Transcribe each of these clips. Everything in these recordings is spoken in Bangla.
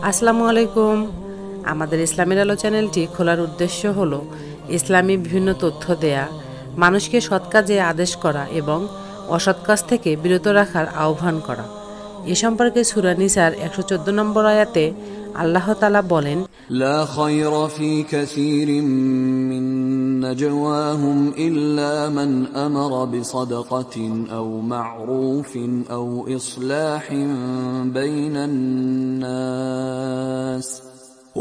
আসসালামু আলাইকুম। আমাদের ইসলামের আলো চ্যানেলটি খোলার উদ্দেশ্য হলো ইসলামী বিভিন্ন তথ্য দেয়া, মানুষকে সৎ কাজে আদেশ করা এবং অসৎ কাজ থেকে বিরত রাখার আহ্বান করা। এ সম্পর্কে সূরা নিসার 114 নম্বর আয়াতে আল্লাহ তাআলা বলেন, লা খায়রা ফি কাসীরিম মিন নাজওয়াহুম ইল্লা মান আমারা বিসাদাকাতিন আও মা'রুফিন আও ইসলাহিন বাইনান নাস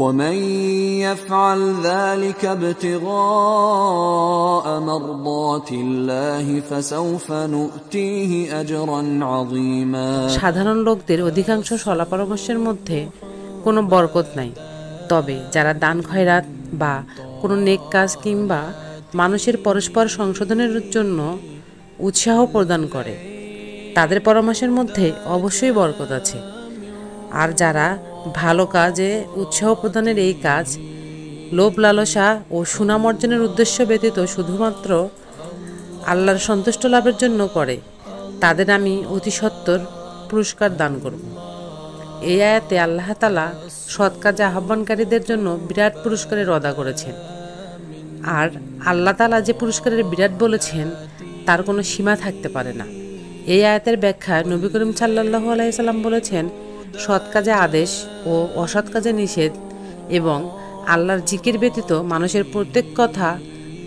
ومن يفعل ذلك ابتغاء مرضات الله فسوف نؤتيه أجرا عظيما। সাধারণ লোকদের অধিকাংশ সলা পরামর্শের মধ্যে কোনো বরকত নাই, তবে যারা দান খয়রাত বা কোনো নেক কাজ কিংবা মানুষের পরস্পর সংশোধনের জন্য উৎসাহ প্রদান করে তাদের পরামর্শের মধ্যে অবশ্যই বরকত আছে। আর যারা ভালো কাজে উৎসাহ প্রদানের এই কাজ লোভ লালসা ও সুনাম অর্জনের উদ্দেশ্য ব্যতীত শুধুমাত্র আল্লাহর সন্তুষ্ট লাভের জন্য করে, তাদের আমি অতি সত্বর পুরস্কার দান করব। এই আয়াতে আল্লাহ তাআলা সৎ কাজে আহ্বানকারীদের জন্য বিরাট পুরস্কারের ওয়াদা করেছেন। আর আল্লাহ তাআলা যে পুরস্কারের বিরাট বলেছেন তার কোনো সীমা থাকতে পারে না। এই আয়াতের ব্যাখ্যায় নবী করিম সাল্লাল্লাহু আলাইহি সাল্লাম বলেছেন, সৎ কাজে আদেশ ও অসৎ কাজে নিষেধ এবং আল্লাহর জিকির ব্যতীত মানুষের প্রত্যেক কথা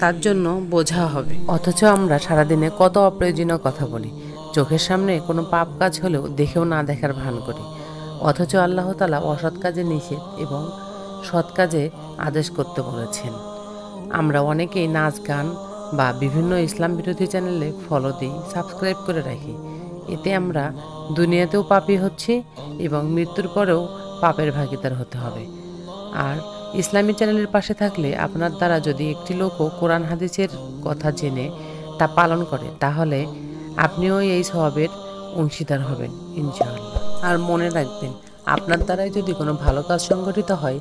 তার জন্য বোঝা হবে। অথচ আমরা সারাদিনে কত অপ্রয়োজনীয় কথা বলি, চোখের সামনে কোনো পাপ কাজ হলেও দেখেও না দেখার ভান করি। অথচ আল্লাহ তাআলা অসৎ কাজে নিষেধ এবং সৎ কাজে আদেশ করতে বলেছেন। আমরা অনেকেই নাচ গান বা বিভিন্ন ইসলাম বিরোধী চ্যানেলে ফলো দিই, সাবস্ক্রাইব করে রাখি। এতে আমরা দুনিয়াতেও পাপী হচ্ছি এবং মৃত্যুর পরেও পাপের ভাগীদার হতে হবে। আর ইসলামী চ্যানেলের পাশে থাকলে আপনার দ্বারা যদি একটি লোকও কোরআন হাদিসের কথা জেনে তা পালন করে, তাহলে আপনিও এই সওয়াবের অংশীদার হবেন ইনশাআল্লাহ। আর মনে রাখবেন, আপনার দ্বারাই যদি কোনো ভালো কাজ সংগঠিত হয়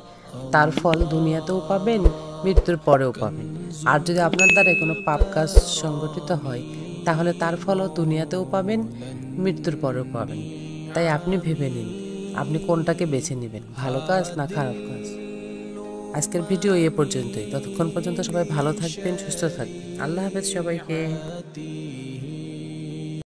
তার ফল দুনিয়াতেও পাবেন, মৃত্যুর পরেও পাবেন। আর যদি আপনার দ্বারাই কোনো পাপ কাজ সংগঠিত হয় তাহলে তার ফলও দুনিয়াতেও পাবেন, মৃত্যুর পরেও পাবেন। তাই আপনি ভেবে নিন আপনি কোনটাকে বেছে নেবেন, ভালো কাজ না খারাপ কাজ। আজকের ভিডিও এ পর্যন্তই। ততক্ষণ পর্যন্ত সবাই ভালো থাকবেন, সুস্থ থাকবেন। আল্লাহ হাফেজ সবাইকে।